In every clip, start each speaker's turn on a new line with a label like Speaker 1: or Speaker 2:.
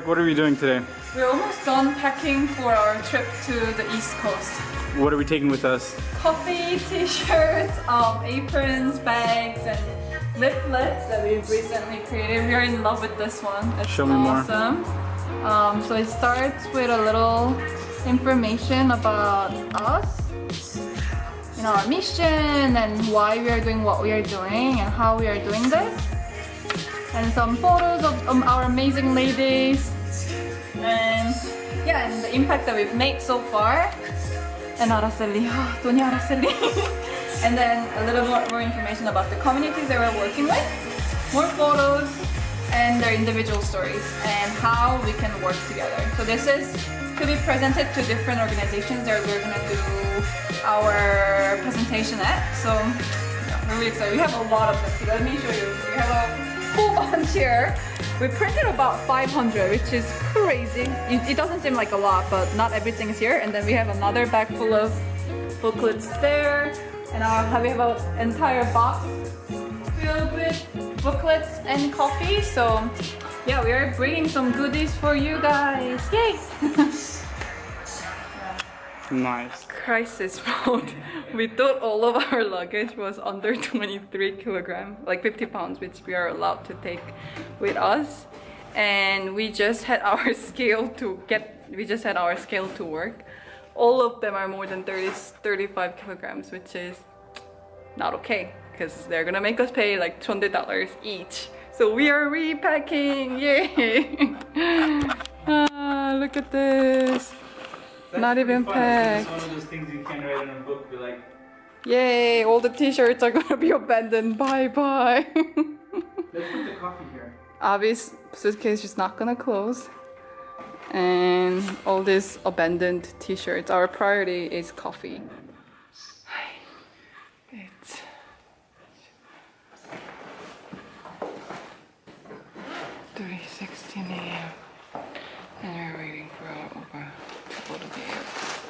Speaker 1: What are we doing today?
Speaker 2: We're almost done packing for our trip to the East Coast.
Speaker 1: What are we taking with us?
Speaker 2: Coffee, t-shirts, aprons, bags, and leaflets that we've recently created. We're in love with this one. It's
Speaker 1: Show me
Speaker 2: awesome. So it starts with a little information about us, you know, our mission and why we are doing what we are doing and how we are doing this. And some photos of our amazing ladies. And yeah, and the impact that we've made so far. And Araceli, Doña Araceli. And then a little more information about the communities that we're working with. More photos and their individual stories and how we can work together. So this is to be presented to different organizations that we're gonna do our presentation at. So yeah, we're really excited. We have a lot of them. So let me show you. We have a full bunch here. We printed about 500, which is crazy. It doesn't seem like a lot, but not everything is here. And then we have another bag full of booklets there. And we have an entire box filled with booklets and coffee. So yeah, we are bringing some goodies for you guys. Yay!
Speaker 1: Nice.
Speaker 2: Crisis mode. We thought all of our luggage was under 23 kilograms, like 50 pounds, which we are allowed to take with us. And we just had our scale to work. All of them are more than 35 kilograms, which is not okay because they're gonna make us pay like $20 each. So we are repacking, yay! Look at this. Not even packed.
Speaker 1: It's one of those things you can write in a book, be like,
Speaker 2: yay, all the t-shirts are gonna be abandoned, bye bye.
Speaker 1: Let's put the coffee here.
Speaker 2: Abby's suitcase is not gonna close. And all these abandoned t-shirts, our priority is coffee. It's 3:16 a.m. and we're waiting for our Uber to go to the airport.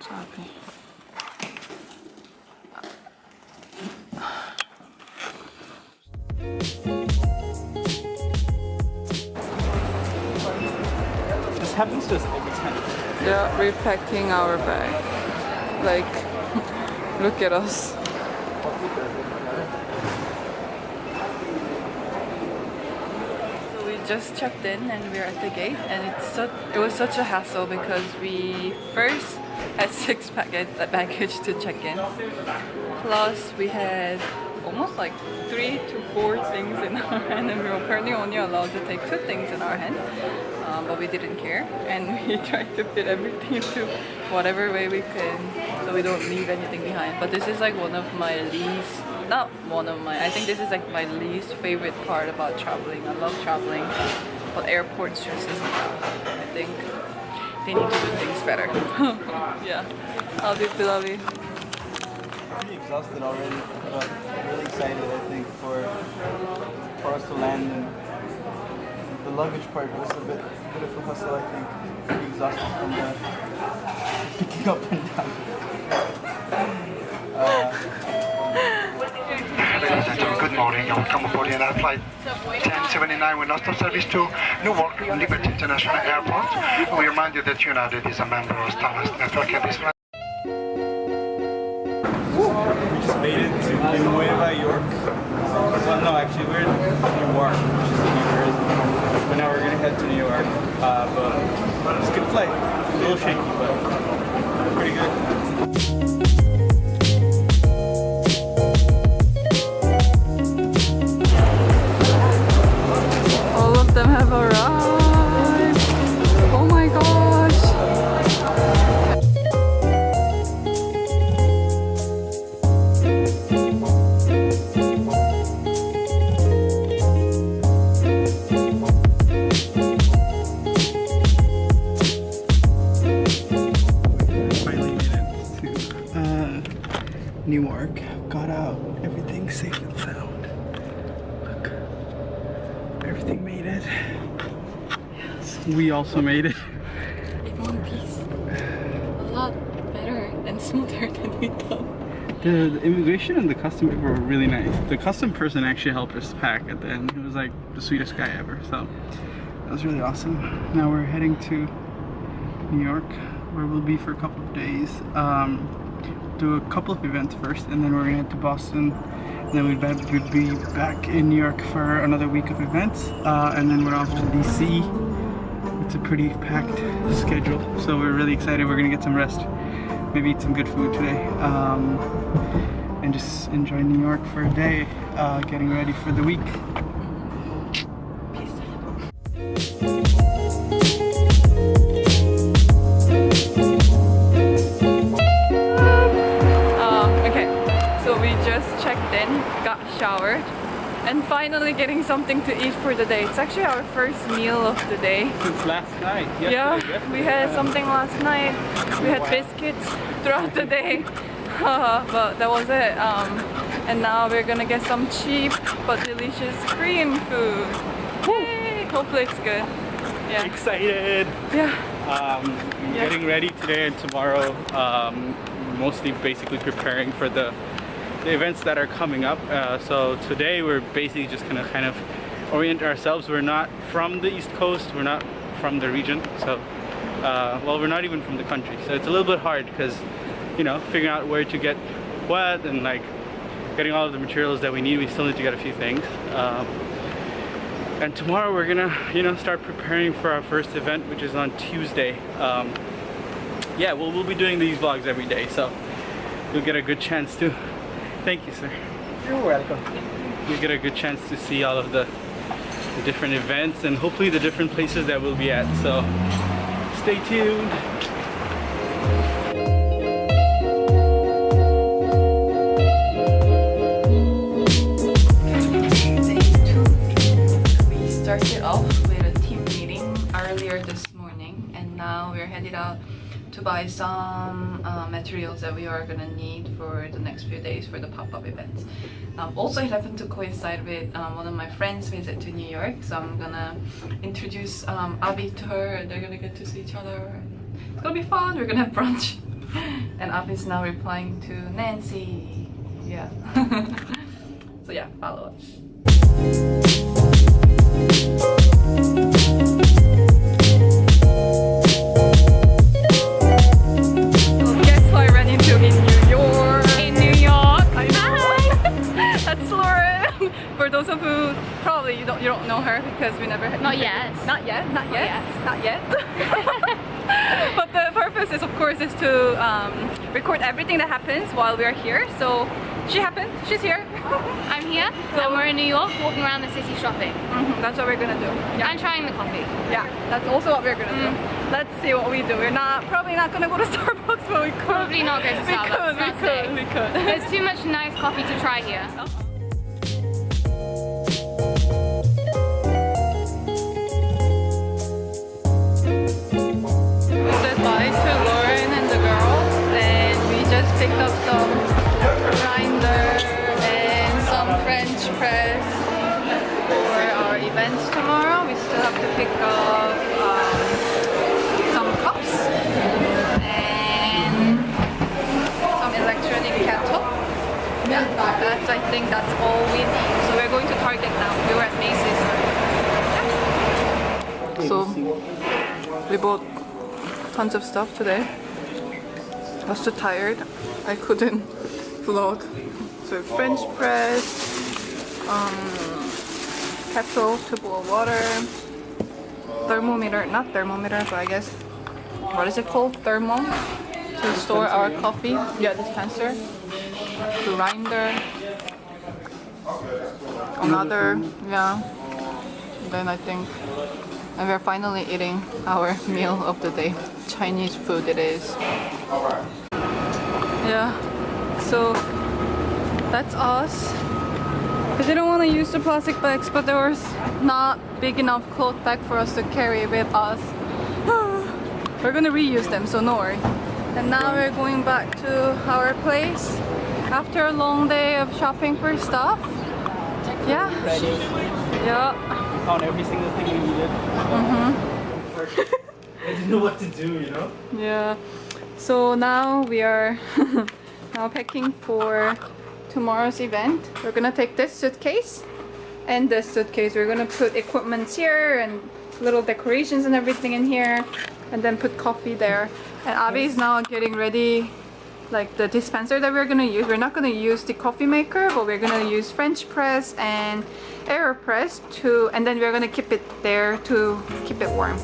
Speaker 2: Sorry.
Speaker 1: This happens to us every time.
Speaker 2: Yeah, repacking our bag. Like, look at us. So we just checked in and we're at the gate, and it was such a hassle because we first had 6 baggage to check in. Plus we had almost like 3 to 4 things in our hand, and we were apparently only allowed to take 2 things in our hand. But we didn't care, and we tried to fit everything into whatever way we could so we don't leave anything behind. But this is like one of my least, not one of my, I think this is like my least favorite part about traveling. I love traveling, but airport stresses me out. I think they need to do things better. Yeah. How do you feel, Avi?
Speaker 3: Pretty exhausted already, but really excited, I think, for us to land. And the luggage part was a bit of a hustle, I think. Pretty exhausted from the picking up and down.
Speaker 4: Good morning and welcome aboard in flight 1079 with non-stop service to Newark Liberty International Airport. We remind you that United is a member of Starlines Network and this flight.
Speaker 1: We just made it to New York. Well, no, actually, we're in Newark, which is in New Jersey. But now we're gonna head to New York. But it's a good flight. A little shaky, but pretty good.
Speaker 2: All of them have arrived. Oh my gosh.
Speaker 1: Finally made it to got out. Everything's safe and sound. Look. Everything made it. Yes. We also made it.
Speaker 2: In one piece. A lot better and smoother than we thought.
Speaker 1: The immigration and the custom people were really nice. The custom person actually helped us pack at the end. He was like the sweetest guy ever. So that was really awesome. Now we're heading to New York, where we'll be for a couple of days. Do a couple of events first, and then we're gonna head to Boston. And then we'd be back in New York for another week of events, and then we're off to DC. It's a pretty packed schedule, so we're really excited. We're gonna get some rest, maybe eat some good food today, and just enjoy New York for a day, getting ready for the week.
Speaker 2: Showered and finally getting something to eat for the day. It's actually our first meal of the day.
Speaker 1: Since last night.
Speaker 2: Yeah, we had something last night. We had biscuits throughout the day, but that was it. And now we're gonna get some cheap but delicious Korean food. Yay! Hopefully it's good. Yeah.
Speaker 1: Excited.
Speaker 2: Yeah.
Speaker 1: Getting ready today and tomorrow. Mostly basically preparing for the events that are coming up. So today we're basically just gonna kind of orient ourselves. We're not from the East Coast, we're not from the region, so well, we're not even from the country, so it's a little bit hard because, you know, figuring out where to get what and like getting all of the materials that we need. We still need to get a few things, and tomorrow we're gonna, you know, start preparing for our first event, which is on Tuesday. Yeah, we'll be doing these vlogs every day, so you'll get a good chance to. Thank you, sir.
Speaker 3: You're welcome.
Speaker 1: You get a good chance to see all of the different events and hopefully the different places that we'll be at. So stay tuned.
Speaker 2: Day 2. We started off with a team meeting earlier this morning, and now we're headed out to buy some materials that we are gonna need for the next few days for the pop-up events. Also, it happened to coincide with one of my friends' visit to New York, so I'm gonna introduce Abby to her, and they're gonna get to see each other. It's gonna be fun. We're gonna have brunch, and Abby's now replying to Nancy. Yeah. So yeah, follow us. For those of you probably you don't know her because we never had.
Speaker 5: Not yet.
Speaker 2: Not yet. But the purpose is, of course, is to record everything that happens while we are here. So she's here.
Speaker 5: I'm here, so, and we're in New York, walking around the city shopping.
Speaker 2: That's what we're gonna do. Yeah.
Speaker 5: And trying the coffee.
Speaker 2: Yeah, that's also what we're gonna do. Let's see what we do. We're probably not gonna go to Starbucks, but we could.
Speaker 5: Probably not go to Starbucks.
Speaker 2: We could.
Speaker 5: There's too much nice coffee to try here.
Speaker 2: Picked up some grinder and some French press for our events tomorrow. We still have to pick up some cups and some electronic kettle. Yeah, I think that's all we need. So we're going to Target now. We were at Macy's. So we bought tons of stuff today. I was too tired. I couldn't vlog. So French press, kettle to boil water, thermometer, not thermometer, but I guess, what is it called? Thermo, to store our coffee. Yeah, dispenser. Grinder. Another, yeah. Then I think, and we're finally eating our meal of the day. Chinese food it is. Yeah, so that's us. We didn't want to use the plastic bags, but there was not big enough cloth bag for us to carry with us. We're gonna reuse them, so no worry. And now we're going back to our place. After a long day of shopping for stuff. Yeah.
Speaker 1: Ready.
Speaker 2: Yeah.
Speaker 1: We found every single thing we needed. I didn't know what to do, you know?
Speaker 2: Yeah. So now we are now packing for tomorrow's event. We're gonna take this suitcase and this suitcase. We're gonna put equipment here and little decorations and everything in here, and then put coffee there. And Abby is now getting ready, like the dispenser that we're gonna use. We're not gonna use the coffee maker, but we're gonna use French press and AeroPress to, and then we're gonna keep it there to keep it warm.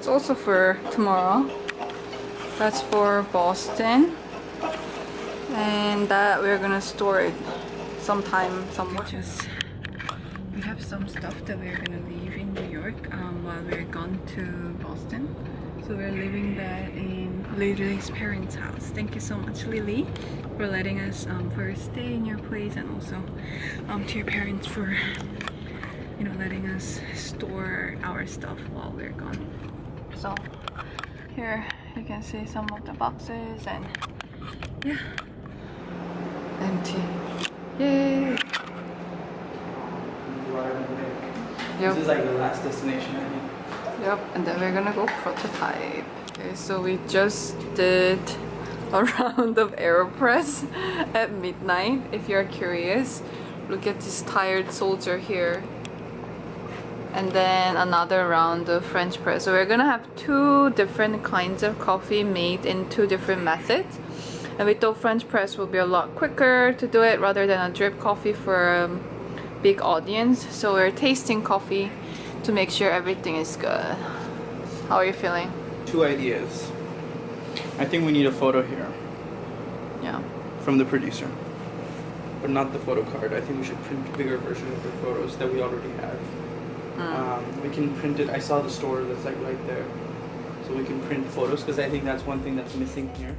Speaker 2: Also for tomorrow. That's for Boston, and that we're gonna store it sometime somewhere. We have some stuff that we're gonna leave in New York while we're gone to Boston. So we're leaving that in Lily's parents' house. Thank you so much, Lily, for letting us first stay in your place, and also to your parents for, you know, letting us store our stuff while we're gone. So here you can see some of the boxes, and yeah, empty. Yay!
Speaker 1: This is like the last destination, I think.
Speaker 2: Yep, and then we're gonna go prototype. Okay, so we just did a round of AeroPress at midnight. If you're curious, look at this tired soldier here. And then another round of French press. So we're gonna have two different kinds of coffee made in two different methods. And we thought French press will be a lot quicker to do it rather than a drip coffee for a big audience. So we're tasting coffee to make sure everything is good. How are you feeling?
Speaker 1: Two ideas. I think we need a photo here.
Speaker 2: Yeah.
Speaker 1: From the producer. But not the photo card. I think we should print a bigger version of the photos that we already have. We can print it. I saw the store that's like right there, so we can print photos, because I think that's one thing that's missing here.